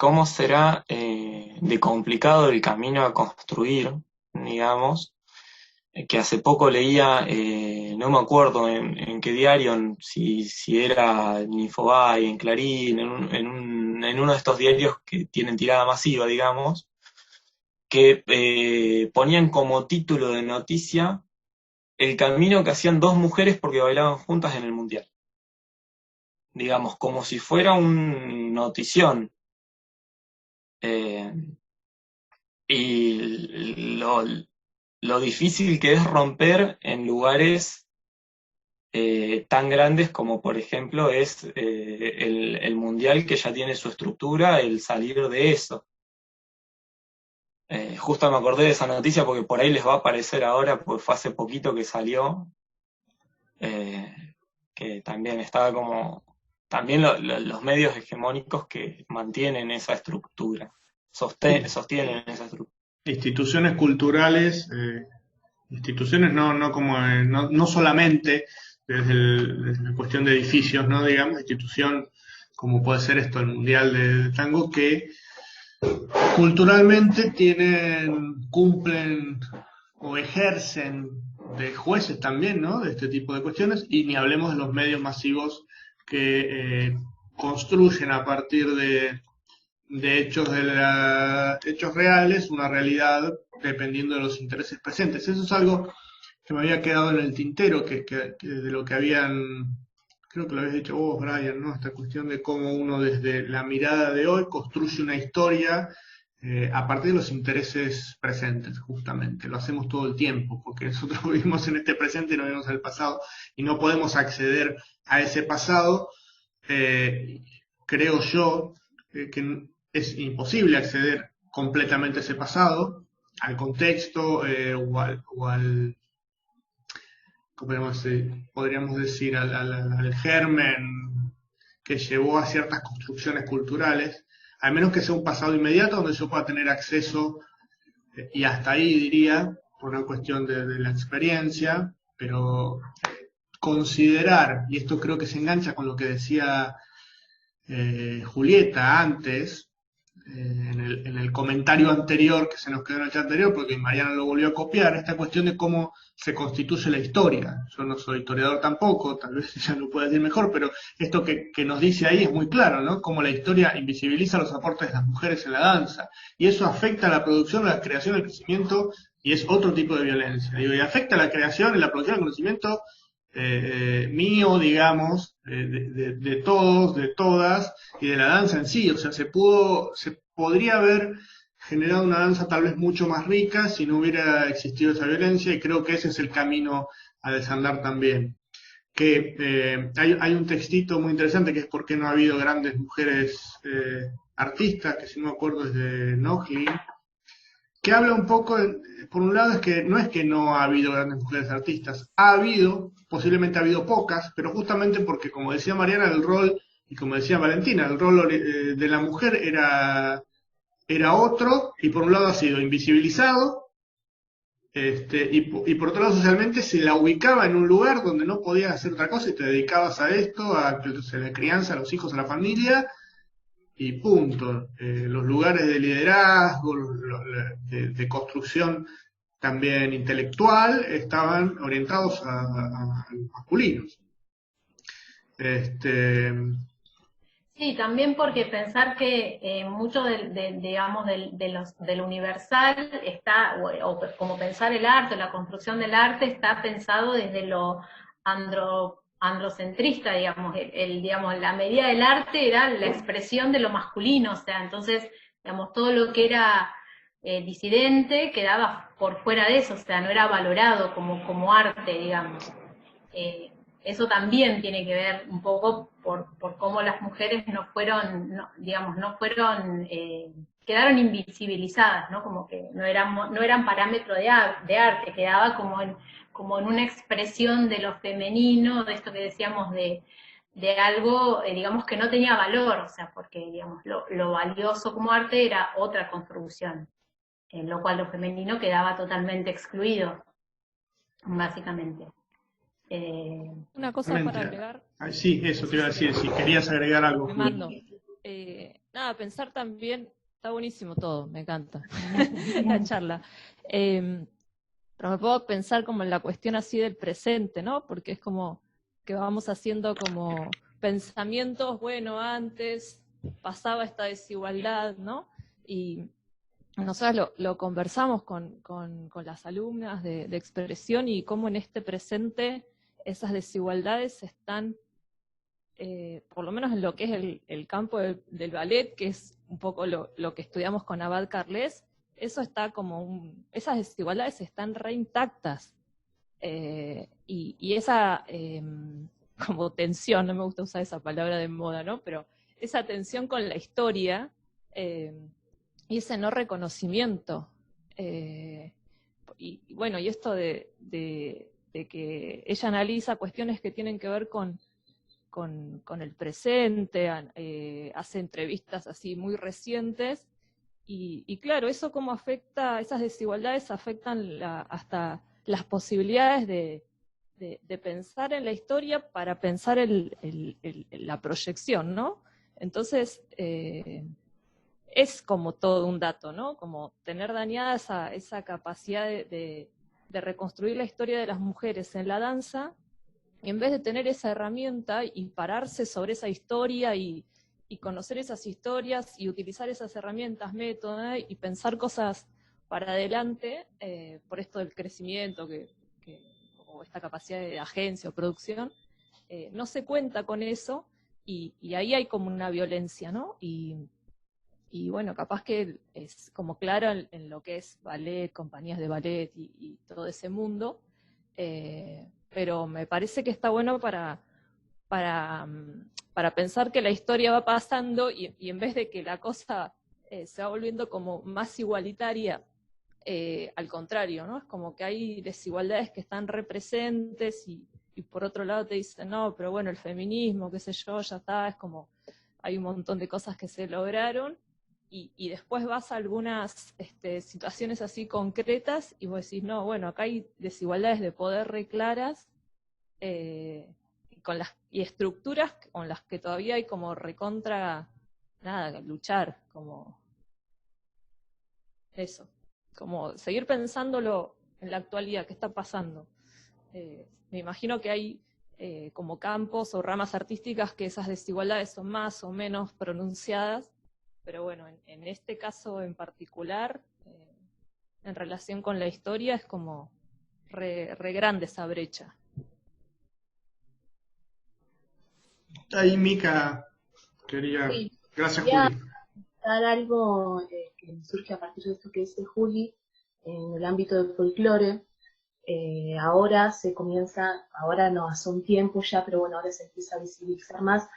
cómo será de complicado el camino a construir, digamos, que hace poco leía, no me acuerdo en qué diario, si era en Infobae, en Clarín, en uno de estos diarios que tienen tirada masiva, digamos, que ponían como título de noticia el camino que hacían dos mujeres porque bailaban juntas en el Mundial. Digamos, como si fuera un notición. Eh, y lo difícil que es romper en lugares tan grandes como por ejemplo es el Mundial, que ya tiene su estructura, el salir de eso. Justo me acordé de esa noticia porque por ahí les va a aparecer ahora, pues fue hace poquito que salió, eh, que también estaba como, también los medios hegemónicos que mantienen esa estructura, Sí, sostienen esa estructura. instituciones culturales, instituciones no como no solamente desde la cuestión de edificios, no digamos, institución como puede ser esto, el Mundial de Tango, que culturalmente cumplen o ejercen de jueces también, ¿no? De este tipo de cuestiones, y ni hablemos de los medios masivos que construyen a partir de hechos reales una realidad dependiendo de los intereses presentes. Eso es algo que me había quedado en el tintero, que de lo que creo que lo habías dicho vos, Brian, ¿no? Esta cuestión de cómo uno desde la mirada de hoy construye una historia a partir de los intereses presentes, justamente. Lo hacemos todo el tiempo, porque nosotros vivimos en este presente y no vivimos en el pasado, y no podemos acceder a ese pasado, eh, creo yo, que es imposible acceder completamente a ese pasado, al contexto podríamos decir, al germen que llevó a ciertas construcciones culturales, al menos que sea un pasado inmediato donde yo pueda tener acceso, y hasta ahí diría, por una cuestión de la experiencia, pero considerar, y esto creo que se engancha con lo que decía Julieta antes, en el comentario anterior que se nos quedó en el chat anterior, porque Mariana lo volvió a copiar, esta cuestión de cómo se constituye la historia. Yo no soy historiador tampoco, tal vez ella lo pueda decir mejor, pero esto que nos dice ahí es muy claro, ¿no? Cómo la historia invisibiliza los aportes de las mujeres en la danza, y eso afecta a la producción, a la creación, al crecimiento, y es otro tipo de violencia. Digo, y afecta a la creación, y la producción, el conocimiento mío, digamos, de todos, de todas, y de la danza en sí. O sea, se podría haber generado una danza tal vez mucho más rica si no hubiera existido esa violencia, y creo que ese es el camino a desandar también. Que hay un textito muy interesante que es ¿por qué no ha habido grandes mujeres artistas? Que si no me acuerdo es de Nochlin, que habla un poco, por un lado es que no ha habido grandes mujeres artistas, ha habido, posiblemente ha habido pocas, pero justamente porque, como decía Mariana, el rol, y como decía Valentina, el rol de la mujer era otro, y por un lado ha sido invisibilizado, y por otro lado socialmente se la ubicaba en un lugar donde no podías hacer otra cosa y te dedicabas a esto, a la crianza, a los hijos, a la familia, y punto. Los lugares de liderazgo, de construcción también intelectual, estaban orientados a los masculinos. Este, Sí, también porque pensar que mucho digamos, del universal está, o como pensar el arte, la construcción del arte está pensado desde lo androcentrista, digamos, digamos, la medida del arte era la expresión de lo masculino, o sea, entonces, digamos, todo lo que era disidente quedaba por fuera de eso, o sea, no era valorado como arte, digamos. Eh, Eso también tiene que ver un poco por cómo las mujeres no fueron, digamos, no fueron, quedaron invisibilizadas, ¿no? Como que no eran parámetro de arte, quedaba como en una expresión de lo femenino, de esto que decíamos de algo, digamos, que no tenía valor, o sea, porque, digamos, lo valioso como arte era otra construcción, en lo cual lo femenino quedaba totalmente excluido, básicamente. Una cosa para realmente, agregar, sí, no eso te sé iba a si decir, si querías agregar algo, me Juli. mando. nada, pensar también, está buenísimo todo, me encanta la charla. Pero me puedo pensar como en la cuestión así del presente, ¿no? Porque es como que vamos haciendo como pensamientos, bueno, antes pasaba esta desigualdad, ¿no? Y nosotros lo conversamos con las alumnas de expresión y cómo en este presente esas desigualdades están, por lo menos en lo que es el campo del ballet, que es un poco lo que estudiamos con Abad Carles, eso está como esas desigualdades están re intactas. Y esa como tensión, no me gusta usar esa palabra de moda, ¿no? Pero esa tensión con la historia y ese no reconocimiento. Y bueno, y esto de que ella analiza cuestiones que tienen que ver con el presente, hace entrevistas así muy recientes, y claro, eso cómo afecta, esas desigualdades afectan hasta las posibilidades de pensar en la historia para pensar la proyección, ¿no? Entonces, es como todo un dato, ¿no? Como tener dañada esa capacidad de reconstruir la historia de las mujeres en la danza, y en vez de tener esa herramienta y pararse sobre esa historia y conocer esas historias y utilizar esas herramientas, métodos, y pensar cosas para adelante, por esto del crecimiento o esta capacidad de agencia o producción, no se cuenta con eso, y ahí hay como una violencia, ¿no? Y bueno, capaz que es como claro en lo que es ballet, compañías de ballet y todo ese mundo, pero me parece que está bueno para pensar que la historia va pasando y en vez de que la cosa se va volviendo como más igualitaria, al contrario, ¿no? Es como que hay desigualdades que están representes y por otro lado te dicen, no, pero bueno, el feminismo, qué sé yo, ya está, es como hay un montón de cosas que se lograron, y después vas a algunas situaciones así concretas y vos decís, no, bueno, acá hay desigualdades de poder re claras, y estructuras con las que todavía hay como recontra, nada, luchar, como eso, como seguir pensándolo en la actualidad, qué está pasando. Me imagino que hay como campos o ramas artísticas que esas desigualdades son más o menos pronunciadas, pero bueno, en este caso en particular, en relación con la historia, es como re grande esa brecha. Ahí Mica quería... Sí, Gracias, quería Juli. dar algo que me surge a partir de esto que dice Juli, en el ámbito del folclore. Ahora se comienza, ahora no, hace un tiempo ya, pero bueno, ahora se empieza a visibilizar más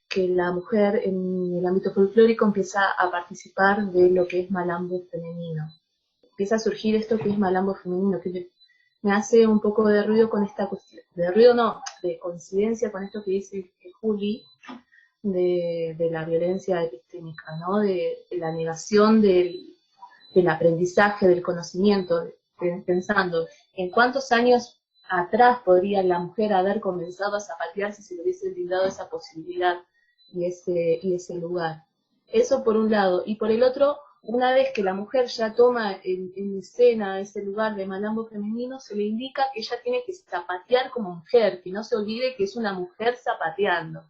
que la mujer en el ámbito folclórico empieza a participar de lo que es malambo femenino. Empieza a surgir esto que es malambo femenino, que me hace un poco de ruido con esta cuestión, de ruido no, de coincidencia con esto que dice Juli, de la violencia epistémica, ¿no? De la negación del aprendizaje, del conocimiento, pensando en cuántos años atrás podría la mujer haber comenzado a zapatear si se le hubiese brindado esa posibilidad y ese lugar. Eso por un lado. Y por el otro, una vez que la mujer ya toma en escena ese lugar de malambo femenino, se le indica que ella tiene que zapatear como mujer, que no se olvide que es una mujer zapateando.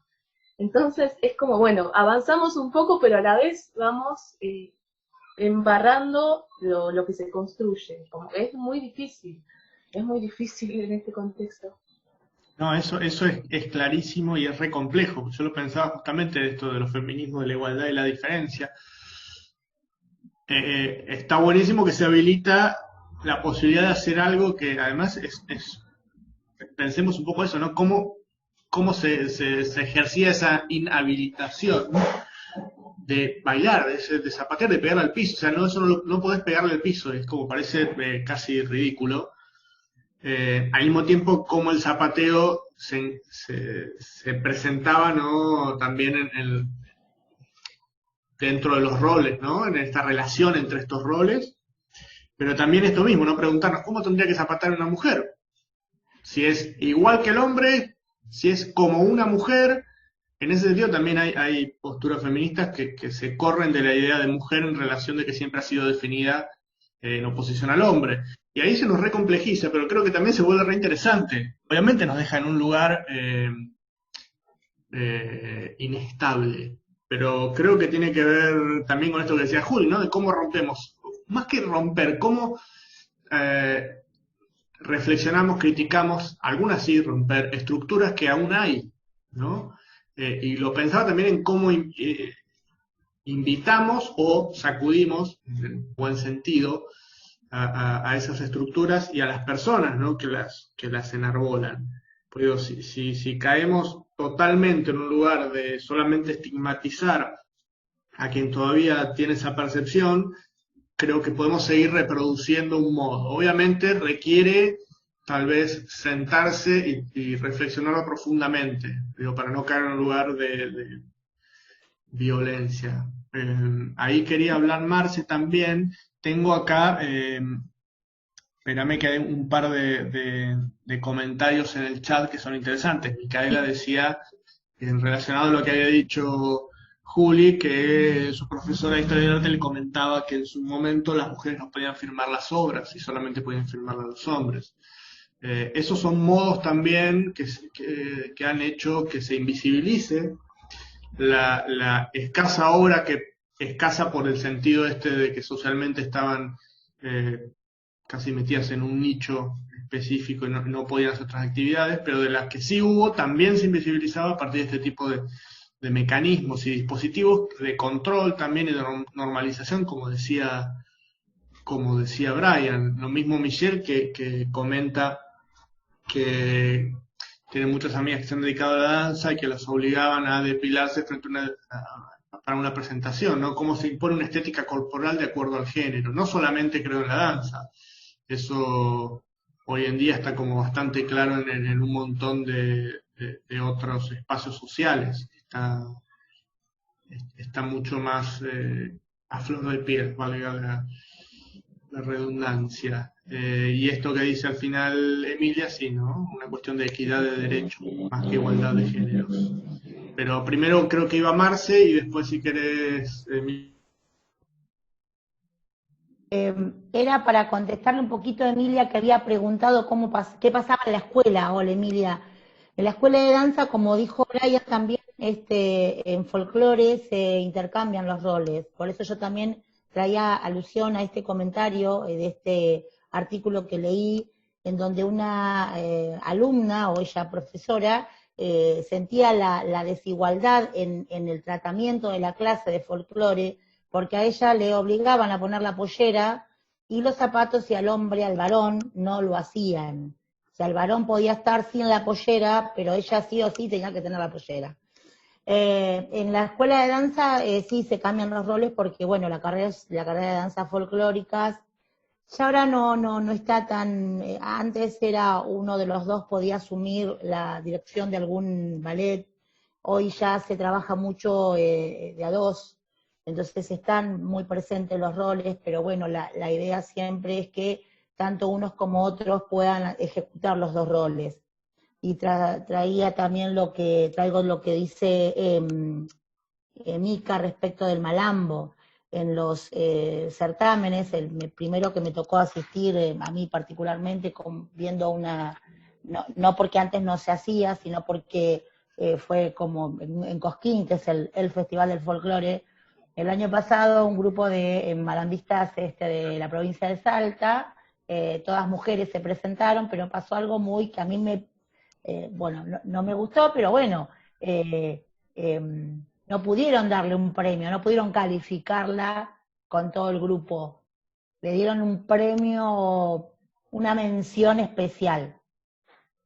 Entonces es como, bueno, avanzamos un poco, pero a la vez vamos embarrando lo que se construye. Como es muy difícil en este contexto. No, eso es clarísimo y es re complejo. Yo lo pensaba justamente de esto de los feminismos, de la igualdad y la diferencia. Está buenísimo que se habilita la posibilidad de hacer algo que además pensemos un poco eso, ¿no? ¿Cómo se ejercía esa inhabilitación de bailar, de zapatear, de pegarle al piso? O sea, eso no podés pegarle al piso, es como parece casi ridículo. Al mismo tiempo, como el zapateo se presentaba, ¿no? También dentro de los roles, ¿no? En esta relación entre estos roles, pero también esto mismo, ¿no? Preguntarnos cómo tendría que zapatear una mujer. Si es igual que el hombre, si es como una mujer, en ese sentido también hay posturas feministas que se corren de la idea de mujer en relación de que siempre ha sido definida en oposición al hombre. Y ahí se nos recomplejiza, pero creo que también se vuelve re interesante. Obviamente nos deja en un lugar inestable, pero creo que tiene que ver también con esto que decía Juli, ¿no? De cómo rompemos, más que romper, cómo reflexionamos, criticamos, algunas sí romper, estructuras que aún hay, ¿no? Y lo pensaba también en cómo invitamos o sacudimos, en buen sentido, a esas estructuras y a las personas, ¿no? que las enarbolan. Porque digo, si caemos totalmente en un lugar de solamente estigmatizar a quien todavía tiene esa percepción, creo que podemos seguir reproduciendo un modo. Obviamente requiere tal vez sentarse y reflexionarlo profundamente, digo, para no caer en un lugar de violencia. Ahí quería hablar Marce también. Tengo acá, espérame que hay un par de comentarios en el chat que son interesantes. Micaela decía, en relacionado a lo que había dicho Juli, que su profesora de Historia del Arte le comentaba que en su momento las mujeres no podían firmar las obras y solamente podían firmarlas los hombres. Esos son modos también que han hecho que se invisibilice la escasa obra, que escasa por el sentido de que socialmente estaban casi metidas en un nicho específico y no podían hacer otras actividades, pero de las que sí hubo también se invisibilizaba a partir de este tipo de mecanismos y dispositivos de control también y de normalización, como decía Brian. Lo mismo Michelle que comenta que tiene muchas amigas que se han dedicado a la danza y que las obligaban a depilarse frente para una presentación, ¿no? Cómo se impone una estética corporal de acuerdo al género, no solamente creo en la danza. Eso hoy en día está como bastante claro en un montón de otros espacios sociales. Está mucho más a flor de piel, valga la redundancia. Y esto que dice al final Emilia, sí, ¿no? Una cuestión de equidad de derechos, más que igualdad de géneros. Pero primero creo que iba Marce y después si querés... Era para contestarle un poquito a Emilia, que había preguntado qué pasaba en la escuela. Hola Emilia. En la escuela de danza, como dijo Brian también, en folclore se intercambian los roles. Por eso yo también traía alusión a este comentario de este artículo que leí, en donde una alumna, o ella profesora, sentía la desigualdad en el tratamiento de la clase de folclore, porque a ella le obligaban a poner la pollera y los zapatos, y al hombre, al varón, no lo hacían. O sea, el varón podía estar sin la pollera, pero ella sí o sí tenía que tener la pollera. En la escuela de danza sí se cambian los roles porque, bueno, la carrera de danza folclóricas ya ahora no está tan... antes era uno de los dos podía asumir la dirección de algún ballet, hoy ya se trabaja mucho de a dos, entonces están muy presentes los roles, pero bueno, la idea siempre es que tanto unos como otros puedan ejecutar los dos roles. Y traía también traigo lo que dice Mica respecto del malambo. En los certámenes, el primero que me tocó asistir, a mí particularmente, viendo no porque antes no se hacía, sino porque fue como en Cosquín, que es el Festival del Folclore. El año pasado un grupo de malambistas de la provincia de Salta, todas mujeres se presentaron, pero pasó algo que a mí bueno, no me gustó, pero bueno, no pudieron darle un premio, no pudieron calificarla con todo el grupo. Le dieron un premio, una mención especial,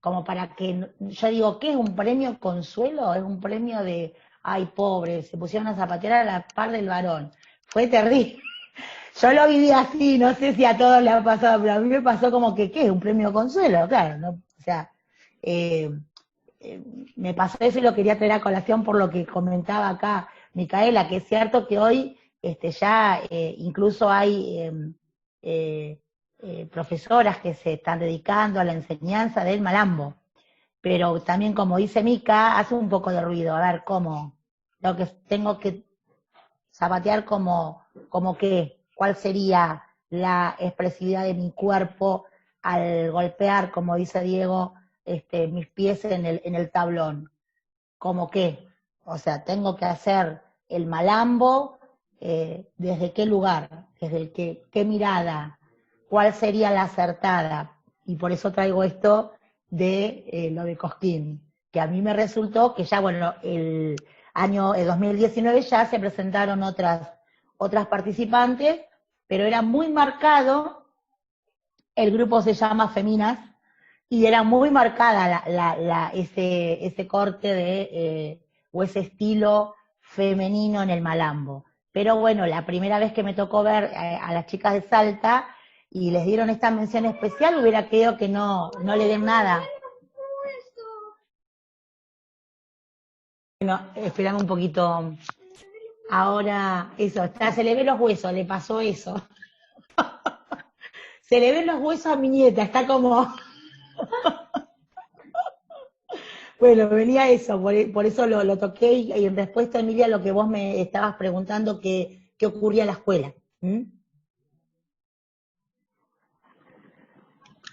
como para que, yo digo, ¿qué es un premio consuelo? Es un premio de, ay, pobre, se pusieron a zapatear a la par del varón. Fue terrible. Yo lo viví así, no sé si a todos les ha pasado, pero a mí me pasó como que, ¿qué es un premio consuelo? Claro, ¿no? O sea, me pasó eso y lo quería traer a colación por lo que comentaba acá Micaela, que es cierto que hoy ya incluso hay profesoras que se están dedicando a la enseñanza del malambo, pero también, como dice Mica, hace un poco de ruido. A ver, ¿cómo? Lo que tengo que zapatear como qué, cuál sería la expresividad de mi cuerpo al golpear, como dice Diego, mis pies en el tablón. ¿Cómo qué? O sea, tengo que hacer el malambo, ¿desde qué lugar? ¿Desde qué mirada? ¿Cuál sería la acertada? Y por eso traigo esto de lo de Cosquín, que a mí me resultó que ya, bueno, el año 2019 ya se presentaron otras participantes, pero era muy marcado, el grupo se llama Feminas, y era muy marcada ese corte o ese estilo femenino en el malambo. Pero bueno, la primera vez que me tocó ver a las chicas de Salta y les dieron esta mención especial, hubiera querido que no le den nada. Bueno, esperame un poquito. Ahora, eso, se le ve los huesos, le pasó eso. Se le ven los huesos a mi nieta, está como... Bueno, venía eso, por eso lo toqué, y en respuesta, Emilia, a lo que vos me estabas preguntando, qué ocurría en la escuela.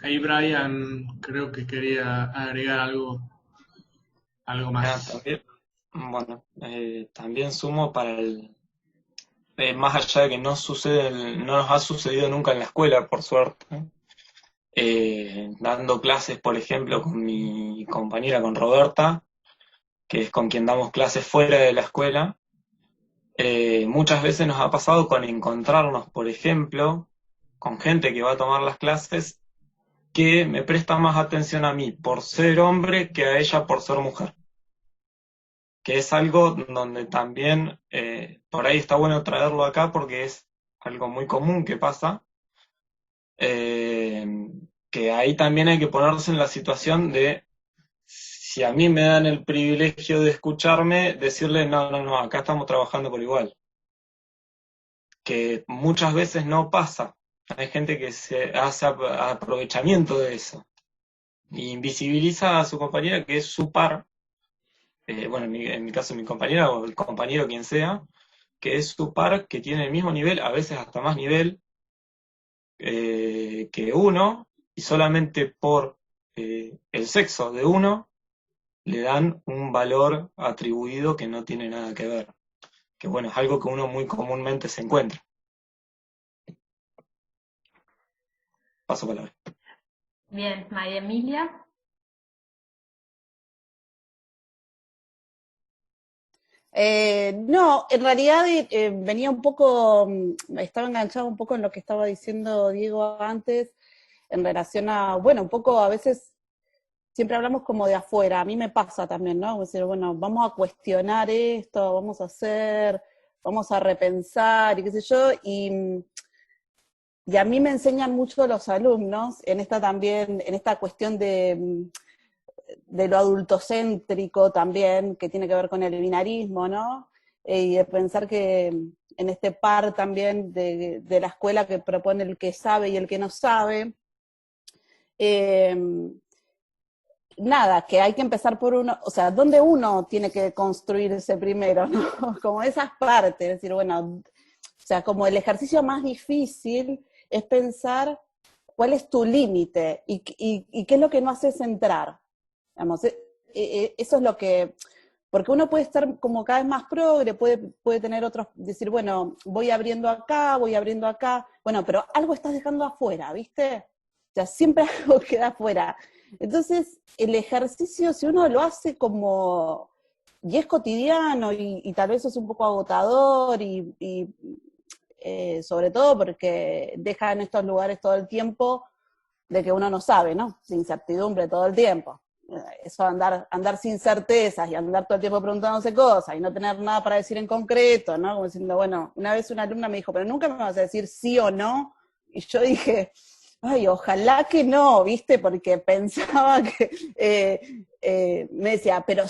Ahí Brian creo que quería agregar algo más. También, bueno, también sumo para más allá de que no nos ha sucedido nunca en la escuela, por suerte, dando clases, por ejemplo, con mi compañera, con Roberta, que es con quien damos clases fuera de la escuela, muchas veces nos ha pasado con encontrarnos, por ejemplo, con gente que va a tomar las clases que me presta más atención a mí por ser hombre que a ella por ser mujer. Que es algo donde también por ahí está bueno traerlo acá porque es algo muy común que pasa, que ahí también hay que ponerse en la situación de, si a mí me dan el privilegio de escucharme, decirle, no, acá estamos trabajando por igual. Que muchas veces no pasa. Hay gente que se hace aprovechamiento de eso. Y invisibiliza a su compañera, que es su par, bueno, en mi caso mi compañera o el compañero, quien sea, que es su par, que tiene el mismo nivel, a veces hasta más nivel que uno, y solamente por el sexo de uno le dan un valor atribuido que no tiene nada que ver. Que bueno, es algo que uno muy comúnmente se encuentra. Paso palabra. Bien, María Emilia. No, en realidad venía un poco, estaba enganchado un poco en lo que estaba diciendo Diego antes, en relación a, bueno, un poco a veces siempre hablamos como de afuera, a mí me pasa también, ¿no? Como decir, bueno, vamos a cuestionar esto, vamos a hacer, vamos a repensar, y qué sé yo, y a mí me enseñan mucho los alumnos en esta también, en esta cuestión de lo adultocéntrico también, que tiene que ver con el binarismo, ¿no? Y de pensar que en este par también de la escuela que propone el que sabe y el que no sabe, nada, que hay que empezar por uno, o sea, ¿dónde uno tiene que construirse primero, ¿no? Como esas partes, es decir, bueno, o sea, como el ejercicio más difícil es pensar cuál es tu límite y qué es lo que no haces entrar. Digamos, eso es lo que, porque uno puede estar como cada vez más progre, puede tener otros, decir, bueno, voy abriendo acá, bueno, pero algo estás dejando afuera, ¿viste? O sea, siempre algo queda afuera. Entonces, el ejercicio, si uno lo hace como, y es cotidiano, y tal vez es un poco agotador, sobre todo porque deja en estos lugares todo el tiempo de que uno no sabe, ¿no? De incertidumbre todo el tiempo. Eso andar sin certezas y andar todo el tiempo preguntándose cosas y no tener nada para decir en concreto, ¿no? Como diciendo, bueno, una vez una alumna me dijo, pero nunca me vas a decir sí o no, y yo dije, ay, ojalá que no, ¿viste? Porque pensaba que, me decía, pero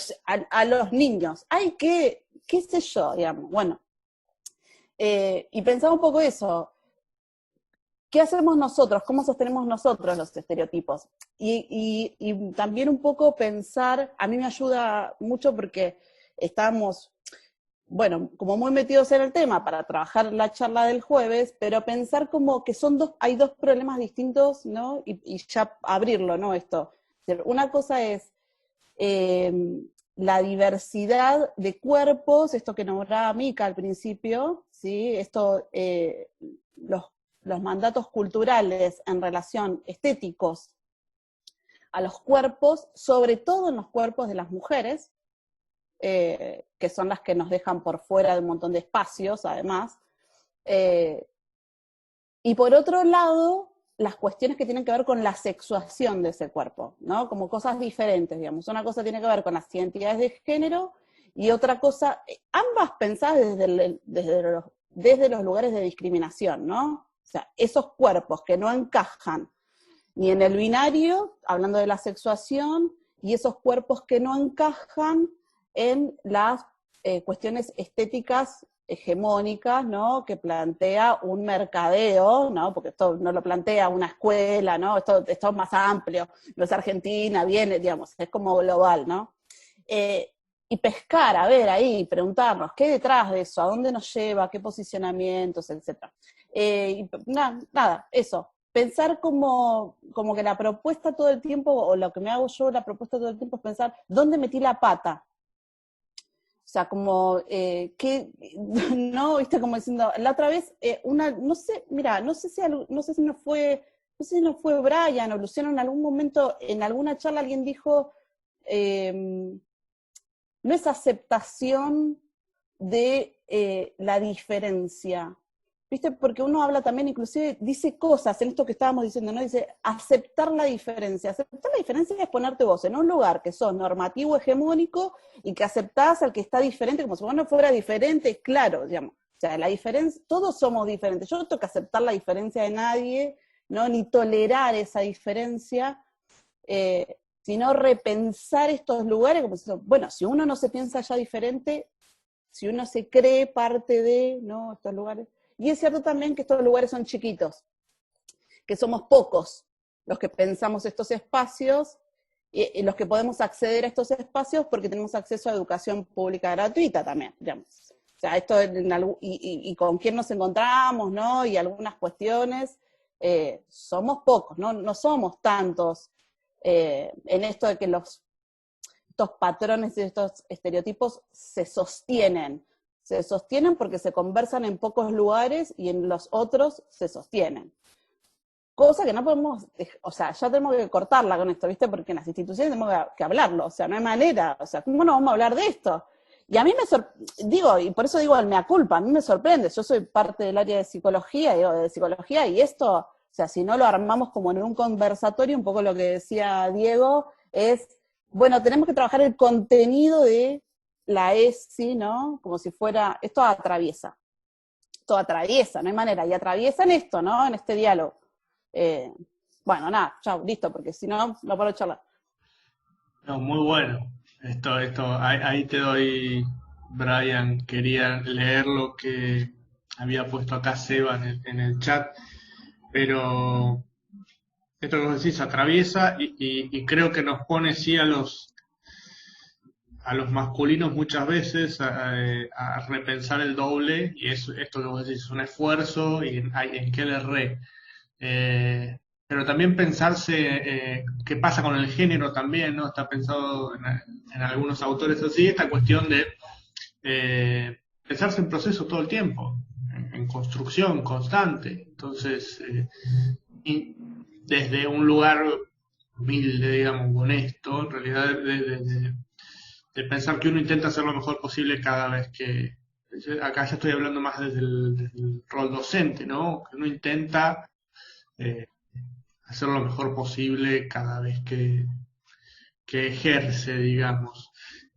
a los niños, ay, qué sé yo, digamos, bueno, y pensaba un poco eso, ¿qué hacemos nosotros? ¿Cómo sostenemos nosotros los estereotipos? Y también un poco pensar, a mí me ayuda mucho porque estamos, bueno, como muy metidos en el tema para trabajar la charla del jueves, pero pensar como que hay dos problemas distintos, ¿no? Y ya abrirlo, ¿no? Esto. Una cosa es la diversidad de cuerpos, esto que nombraba Mica al principio, ¿sí? Esto, los mandatos culturales en relación estéticos a los cuerpos, sobre todo en los cuerpos de las mujeres, que son las que nos dejan por fuera de un montón de espacios, además. Y por otro lado, las cuestiones que tienen que ver con la sexuación de ese cuerpo, ¿no? Como cosas diferentes, digamos. Una cosa tiene que ver con las identidades de género y otra cosa, ambas pensadas desde los lugares de discriminación, ¿no? O sea, esos cuerpos que no encajan ni en el binario, hablando de la sexuación, y esos cuerpos que no encajan en las cuestiones estéticas hegemónicas, ¿no? Que plantea un mercadeo, ¿no? Porque esto no lo plantea una escuela, ¿no? Esto es más amplio, no es Argentina, viene, digamos, es como global, ¿no? Y pescar, a ver, ahí, preguntarnos, ¿qué hay detrás de eso? ¿A dónde nos lleva? ¿Qué posicionamientos? Etcétera. Y nada, eso. Pensar como que la propuesta todo el tiempo, o lo que me hago yo, la propuesta todo el tiempo es pensar, ¿dónde metí la pata? O sea, como, no, viste, como diciendo, la otra vez, no sé, mira, no sé si no fue Brian o Luciano en algún momento, en alguna charla alguien dijo, no es aceptación de la diferencia, ¿viste? Porque uno habla también, inclusive dice cosas en esto que estábamos diciendo, ¿no? Dice, aceptar la diferencia. Aceptar la diferencia es ponerte vos en un lugar que sos normativo, hegemónico, y que aceptás al que está diferente, como si vos no fuera diferente, claro, digamos. O sea, la diferencia, todos somos diferentes. Yo no tengo que aceptar la diferencia de nadie, ¿no? Ni tolerar esa diferencia, sino repensar estos lugares, como si, bueno, si uno no se piensa ya diferente, si uno se cree parte de, ¿no? Estos lugares. Y es cierto también que estos lugares son chiquitos, que somos pocos los que pensamos estos espacios y los que podemos acceder a estos espacios porque tenemos acceso a educación pública gratuita también, digamos. O sea, esto y con quién nos encontramos, ¿no? Y algunas cuestiones, somos pocos, ¿no? No somos tantos en esto de que estos patrones y estos estereotipos se sostienen porque se conversan en pocos lugares y en los otros se sostienen. Cosa que no podemos, o sea, ya tenemos que cortarla con esto, ¿viste? Porque en las instituciones tenemos que hablarlo, o sea, no hay manera, o sea, ¿cómo no vamos a hablar de esto? Y a mí digo, y por eso digo el mea culpa, a mí me sorprende, yo soy parte del área de psicología, y esto, o sea, si no lo armamos como en un conversatorio, un poco lo que decía Diego, es, bueno, tenemos que trabajar el contenido de la ESI, ¿no? Como si fuera, esto atraviesa, no hay manera, y atraviesan esto, ¿no? En este diálogo. Bueno, nada, chao, listo, porque si no, no paro de charlar. No, muy bueno. Ahí te doy, Brian, quería leer lo que había puesto acá Seba en el chat, pero esto que vos decís atraviesa y creo que nos pone sí a los masculinos muchas veces a repensar el doble, y esto que vos decís es un esfuerzo y en qué le erré. Pero también pensarse qué pasa con el género también, ¿no? Está pensado en algunos autores así, esta cuestión de pensarse en proceso todo el tiempo, en construcción constante. Entonces, y desde un lugar humilde, digamos, honesto, en realidad de pensar que uno intenta hacer lo mejor posible cada vez que... Acá ya estoy hablando más desde el rol docente, ¿no? Que uno intenta hacer lo mejor posible cada vez que ejerce, digamos.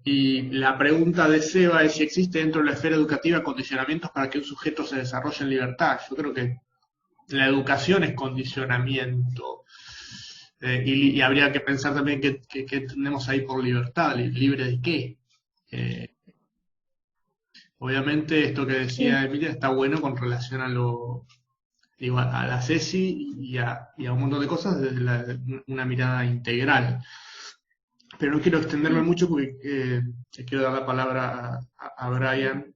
Y la pregunta de Seba es si existe dentro de la esfera educativa condicionamientos para que un sujeto se desarrolle en libertad. Yo creo que la educación es condicionamiento. Y habría que pensar también qué entendemos ahí por libertad, libre de qué. Obviamente esto que decía Emilia está bueno con relación a lo digo, a la CESI y a un montón de cosas desde una mirada integral. Pero no quiero extenderme mucho porque le quiero dar la palabra a Brian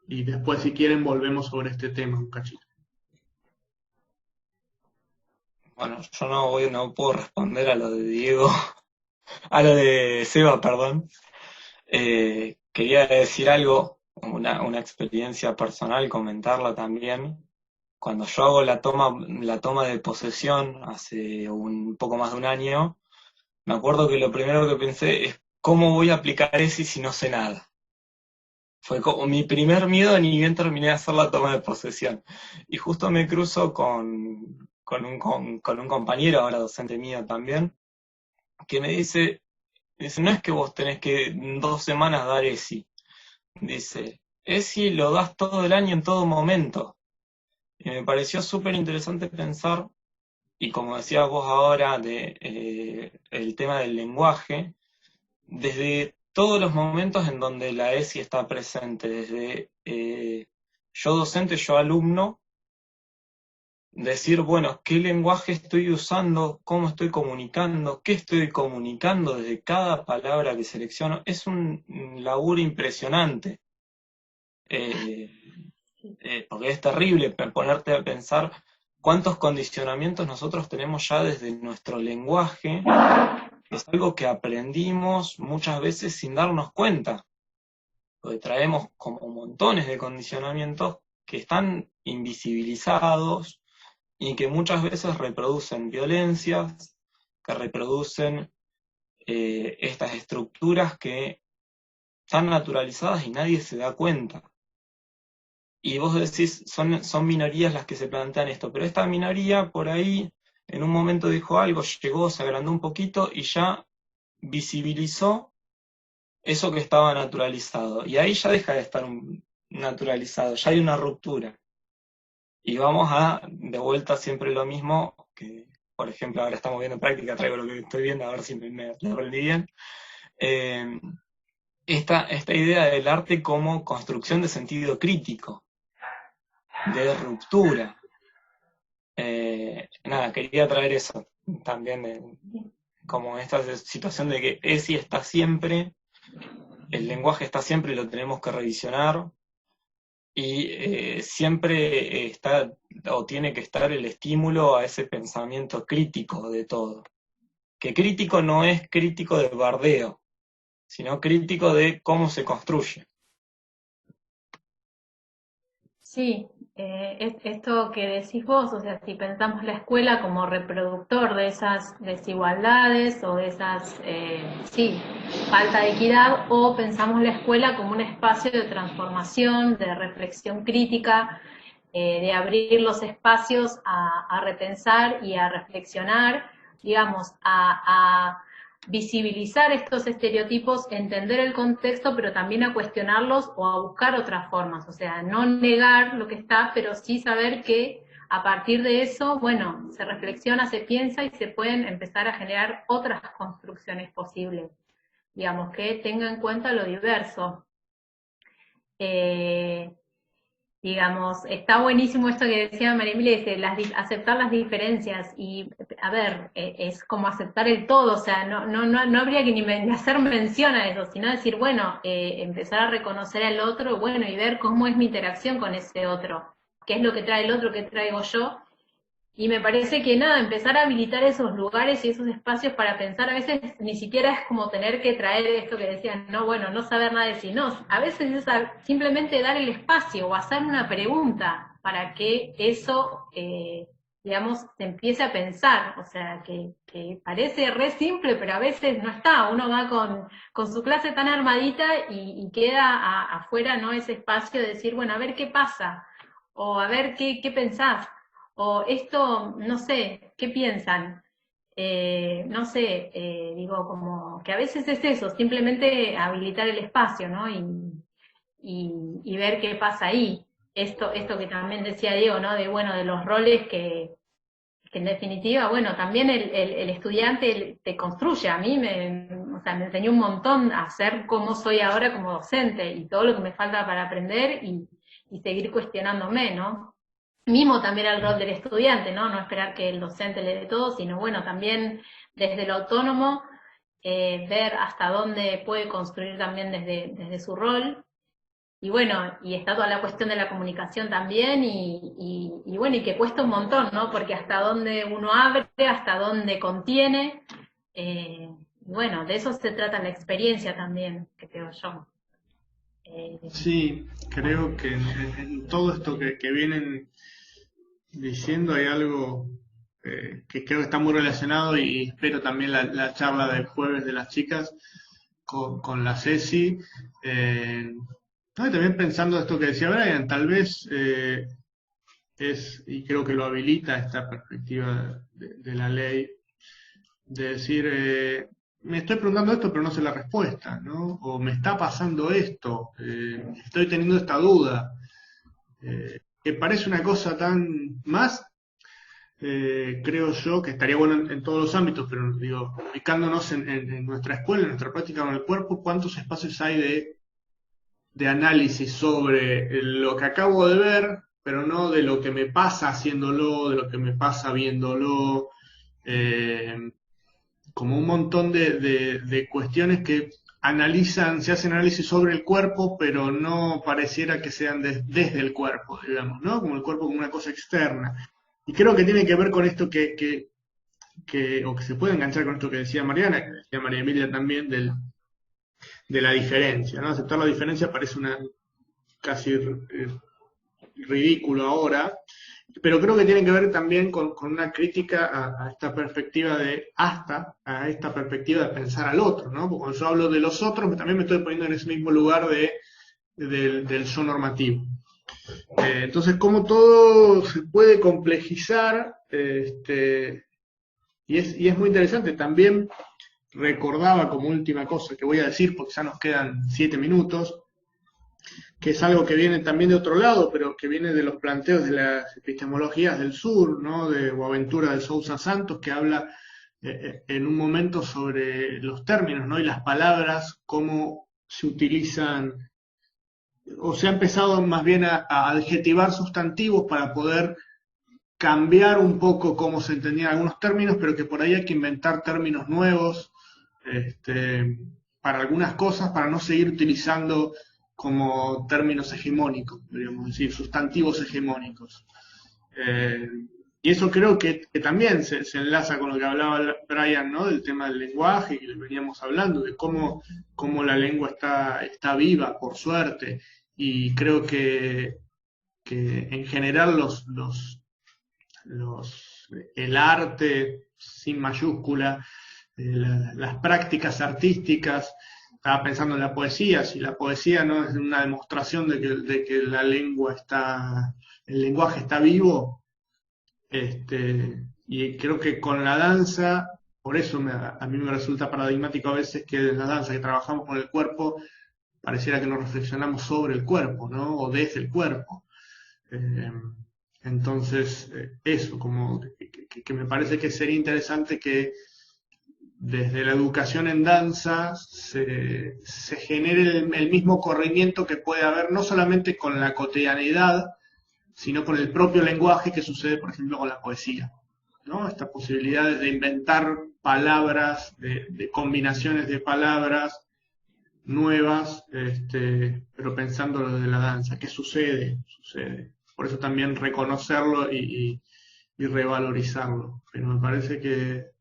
y después, si quieren, volvemos sobre este tema un cachito. Bueno, yo no puedo responder a lo de Diego, a lo de Seba, perdón. Quería decir algo, una experiencia personal, comentarla también. Cuando yo hago la toma de posesión hace un poco más de un año, me acuerdo que lo primero que pensé es cómo voy a aplicar ESI si no sé nada. Fue como mi primer miedo, ni bien terminé de hacer la toma de posesión. Y justo me cruzo con un compañero, ahora docente mío también, que me dice, no es que vos tenés que en 2 semanas dar ESI. Dice, ESI lo das todo el año en todo momento. Y me pareció súper interesante pensar, y como decías vos ahora, el tema del lenguaje, desde todos los momentos en donde la ESI está presente, desde yo docente, yo alumno, decir, bueno, ¿qué lenguaje estoy usando? ¿Cómo estoy comunicando? ¿Qué estoy comunicando desde cada palabra que selecciono? Es un laburo impresionante. Porque es terrible ponerte a pensar cuántos condicionamientos nosotros tenemos ya desde nuestro lenguaje. Es algo que aprendimos muchas veces sin darnos cuenta, porque traemos como montones de condicionamientos que están invisibilizados y que muchas veces reproducen violencias, que reproducen estas estructuras que están naturalizadas y nadie se da cuenta. Y vos decís, son minorías las que se plantean esto, pero esta minoría por ahí en un momento dijo algo, llegó, se agrandó un poquito y ya visibilizó eso que estaba naturalizado. Y ahí ya deja de estar naturalizado, ya hay una ruptura. Y vamos de vuelta siempre lo mismo, que por ejemplo ahora estamos viendo en práctica, traigo lo que estoy viendo, a ver si me lo aprendí bien. Esta idea del arte como construcción de sentido crítico, de ruptura. Nada, quería traer eso también, como esta situación de que ESI está siempre, el lenguaje está siempre y lo tenemos que revisionar, y siempre está o tiene que estar el estímulo a ese pensamiento crítico de todo. Que crítico no es crítico de bardeo, sino crítico de cómo se construye. Sí, esto que decís vos, o sea, si pensamos la escuela como reproductor de esas desigualdades o de esas, sí, falta de equidad, o pensamos la escuela como un espacio de transformación, de reflexión crítica, de abrir los espacios a repensar y a reflexionar, digamos, a visibilizar estos estereotipos, entender el contexto, pero también a cuestionarlos o a buscar otras formas, o sea, no negar lo que está, pero sí saber que a partir de eso, bueno, se reflexiona, se piensa y se pueden empezar a generar otras construcciones posibles, digamos, que tengan en cuenta lo diverso. Digamos, está buenísimo esto que decía María Emilia, dice, aceptar las diferencias, y a ver, es como aceptar el todo, o sea, no habría que ni hacer mención a eso, sino decir, bueno, empezar a reconocer al otro, bueno, y ver cómo es mi interacción con ese otro, qué es lo que trae el otro, qué traigo yo. Y me parece que nada, empezar a habilitar esos lugares y esos espacios para pensar, a veces ni siquiera es como tener que traer esto que decían, no, bueno, no saber nada de sí, no, a veces es simplemente dar el espacio o hacer una pregunta para que eso, digamos, se empiece a pensar, o sea, que parece re simple, pero a veces no está, uno va con su clase tan armadita y queda afuera, ¿no? Ese espacio de decir, bueno, a ver qué pasa, o a ver qué pensás. O esto, no sé, ¿qué piensan? No sé, digo, como que a veces es eso, simplemente habilitar el espacio, ¿no? Y ver qué pasa ahí. Esto que también decía Diego, ¿no? De, bueno, de los roles que en definitiva, bueno, también el estudiante te construye. A mí o sea, me enseñó un montón a ser como soy ahora como docente y todo lo que me falta para aprender y seguir cuestionándome, ¿no? Mimo también el rol del estudiante, ¿no? No esperar que el docente le dé todo, sino bueno, también desde lo autónomo, ver hasta dónde puede construir también desde su rol. Y bueno, y está toda la cuestión de la comunicación también, y bueno, y que cuesta un montón, ¿no? Porque hasta dónde uno abre, hasta dónde contiene, bueno, de eso se trata la experiencia también, que creo yo. Sí, creo que en todo esto que vienen diciendo hay algo que creo que está muy relacionado, y espero también la charla del jueves de las chicas con la Ceci. No, y también pensando esto que decía Brian, tal vez y creo que lo habilita esta perspectiva de la ley, de decir, me estoy preguntando esto pero no sé la respuesta, ¿no? O me está pasando esto, estoy teniendo esta duda, que parece una cosa tan más, creo yo, que estaría bueno en todos los ámbitos, pero digo, ubicándonos en nuestra escuela, en nuestra práctica con el cuerpo, ¿cuántos espacios hay de análisis sobre lo que acabo de ver, pero no de lo que me pasa haciéndolo, de lo que me pasa viéndolo, como un montón de cuestiones que se hacen análisis sobre el cuerpo, pero no pareciera que sean desde el cuerpo, digamos, ¿no? Como el cuerpo como una cosa externa. Y creo que tiene que ver con esto o que se puede enganchar con esto que decía Mariana, que decía María Emilia también, de la diferencia, ¿no? Aceptar la diferencia parece casi ridículo ahora, pero creo que tiene que ver también con una crítica a esta perspectiva a esta perspectiva de pensar al otro, ¿no? Porque cuando yo hablo de los otros, también me estoy poniendo en ese mismo lugar del yo normativo. Entonces, cómo todo se puede complejizar, y es muy interesante. También recordaba como última cosa que voy a decir, porque ya nos quedan 7 minutos, que es algo que viene también de otro lado, pero que viene de los planteos de las epistemologías del sur, ¿no? De Boaventura de Sousa Santos, que habla en un momento sobre los términos, ¿no? Y las palabras, cómo se utilizan, o se ha empezado más bien a adjetivar sustantivos para poder cambiar un poco cómo se entendían algunos términos, pero que por ahí hay que inventar términos nuevos para algunas cosas, para no seguir utilizando como términos hegemónicos, podríamos decir, sustantivos hegemónicos. Y eso creo que también se enlaza con lo que hablaba Brian, ¿no? Del tema del lenguaje, que veníamos hablando, de cómo la lengua está viva, por suerte, y creo que en general el arte sin mayúscula, las prácticas artísticas. Estaba pensando en la poesía, si la poesía no es una demostración de que el lenguaje está vivo, y creo que con la danza, por eso a mí me resulta paradigmático a veces que en la danza que trabajamos con el cuerpo, pareciera que nos reflexionamos sobre el cuerpo, ¿no? O desde el cuerpo. Entonces, eso, como que me parece que sería interesante que desde la educación en danza se genere el mismo corrimiento que puede haber, no solamente con la cotidianidad, sino con el propio lenguaje, que sucede, por ejemplo, con la poesía, ¿no? Esta posibilidad de inventar palabras, de combinaciones de palabras nuevas, pero pensándolo desde la danza. ¿Qué sucede? Sucede. Por eso también reconocerlo y revalorizarlo. Pero me parece que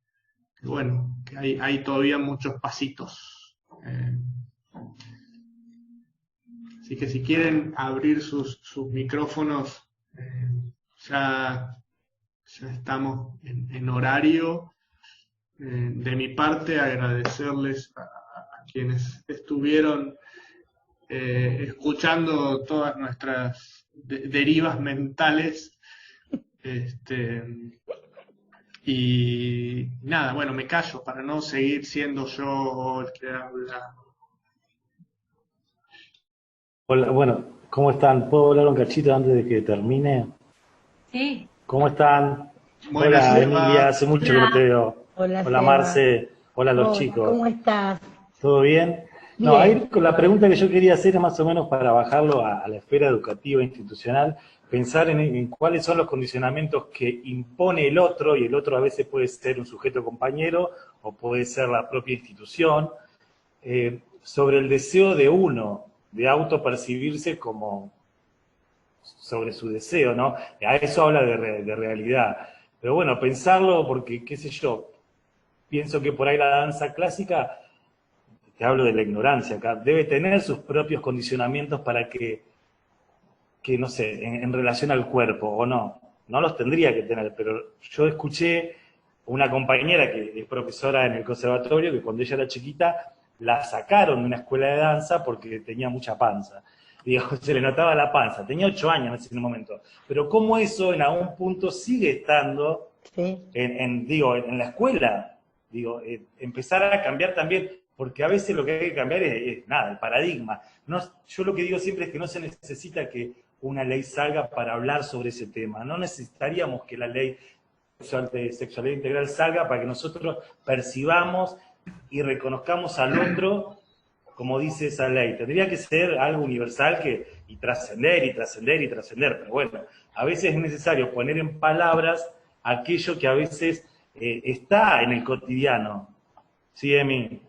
bueno, que hay todavía muchos pasitos. Así que si quieren abrir sus micrófonos, ya estamos en horario. De mi parte, agradecerles a quienes estuvieron escuchando todas nuestras derivas mentales. Y nada, bueno, me callo para no seguir siendo yo el que habla. Hola, bueno, ¿cómo están? ¿Puedo hablar un cachito antes de que termine? Sí. ¿Cómo están? Buenas, hola, Eva. Emilia, hace mucho que no te veo. Hola, Hola, Seba. Marce. Hola, los Hola, chicos. ¿cómo estás? ¿Todo bien? No, Bien. ahí con la pregunta que yo quería hacer es más o menos para bajarlo a la esfera educativa institucional, pensar en cuáles son los condicionamientos que impone el otro, y el otro a veces puede ser un sujeto compañero o puede ser la propia institución, sobre el deseo de uno de autopercibirse como sobre su deseo, ¿no? A eso habla de realidad. Pero bueno, pensarlo porque, qué sé yo, pienso que por ahí la danza clásica, te hablo de la ignorancia acá, debe tener sus propios condicionamientos para que no sé, en relación al cuerpo, o no. No los tendría que tener, pero yo escuché una compañera que es profesora en el conservatorio, que cuando ella era chiquita, la sacaron de una escuela de danza porque tenía mucha panza. Digo, se le notaba la panza, tenía 8 años en ese momento. Pero cómo eso en algún punto sigue estando Sí. en la escuela, digo, empezar a cambiar también, porque a veces lo que hay que cambiar es nada, el paradigma. No, yo lo que digo siempre es que no se necesita que una ley salga para hablar sobre ese tema, no necesitaríamos que la ley de sexualidad integral salga para que nosotros percibamos y reconozcamos al otro como dice esa ley. Tendría que ser algo universal y trascender, y trascender, y trascender, pero bueno, a veces es necesario poner en palabras aquello que a veces está en el cotidiano. ¿Sí, Emi?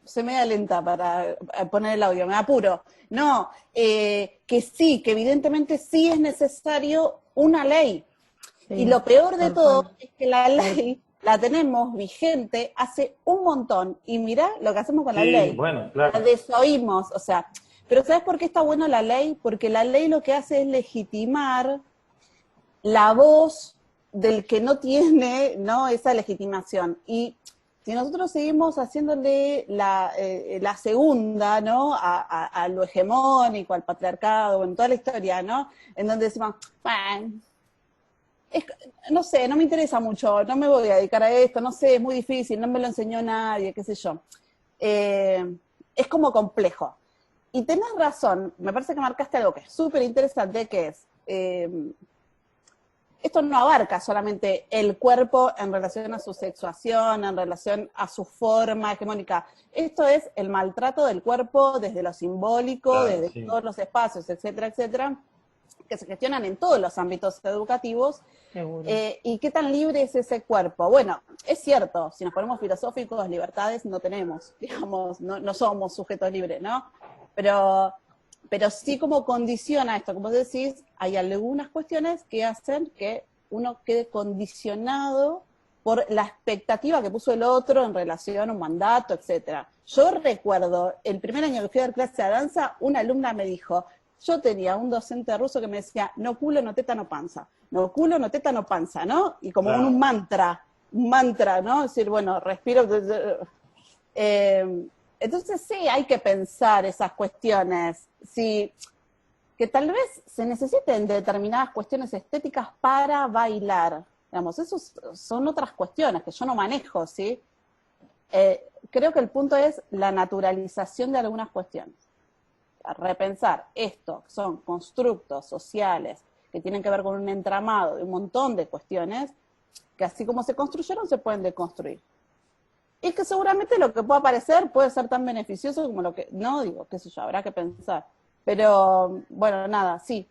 Se me da lenta para poner el audio, me apuro. No, que sí, que evidentemente sí es necesario una ley. Sí. Y lo peor de Tal todo cual. es que la ley la tenemos vigente hace un montón. Y mirá lo que hacemos con la Sí, ley. bueno, claro. La desoímos, o sea. Pero ¿sabes por qué está buena la ley? Porque la ley lo que hace es legitimar la voz del que no tiene, ¿no?, esa legitimación. Y si nosotros seguimos haciéndole la segunda, ¿no?, a lo hegemónico, al patriarcado, en toda la historia, ¿no?, en donde decimos, bueno, no sé, no me interesa mucho, no me voy a dedicar a esto, no sé, es muy difícil, no me lo enseñó nadie, qué sé yo. Es como complejo. Y tenés razón, me parece que marcaste algo que es súper interesante, que es, esto no abarca solamente el cuerpo en relación a su sexuación, en relación a su forma hegemónica. Esto es el maltrato del cuerpo desde lo simbólico, Claro, desde sí. todos los espacios, etcétera, etcétera, que se gestionan en todos los ámbitos educativos. Seguro. ¿Y qué tan libre es ese cuerpo? Bueno, es cierto, si nos ponemos filosóficos, libertades no tenemos, digamos, no somos sujetos libres, ¿no? Pero sí como condiciona esto, como decís, hay algunas cuestiones que hacen que uno quede condicionado por la expectativa que puso el otro en relación a un mandato, etcétera. Yo recuerdo, el primer año que fui a dar clase de danza, una alumna me dijo, yo tenía un docente ruso que me decía, no culo, no teta, no panza. No culo, no teta, no panza, ¿no? Y como Claro. un mantra, ¿no? Es decir, bueno, respiro. Entonces sí, hay que pensar esas cuestiones. Sí, que tal vez se necesiten determinadas cuestiones estéticas para bailar. Digamos, esos son otras cuestiones que yo no manejo, ¿sí? Creo que el punto es la naturalización de algunas cuestiones. Repensar esto, que son constructos sociales que tienen que ver con un entramado de un montón de cuestiones que así como se construyeron se pueden deconstruir. Y que seguramente lo que pueda aparecer puede ser tan beneficioso como lo que, no digo, qué sé yo, habrá que pensar. Pero, bueno, nada, sí,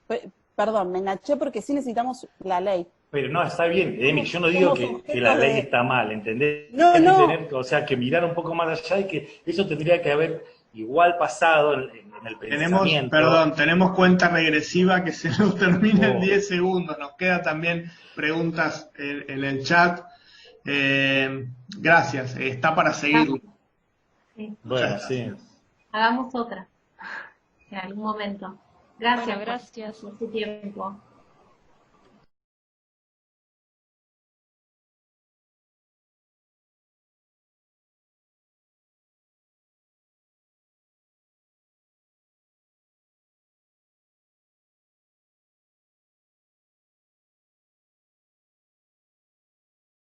perdón, me enganché porque sí necesitamos la ley. Pero no, está bien, Emi, yo no digo que la ley está mal, ¿entendés? No, Hay que no. tener, o sea, que mirar un poco más allá y que eso tendría que haber igual pasado en el pensamiento. Tenemos cuenta regresiva que se nos termina en Oh. 10 segundos. Nos quedan también preguntas en el chat. Gracias, está para seguir. Sí. Bueno, sí. Hagamos otra en algún momento. Gracias Bueno, gracias. por su tiempo.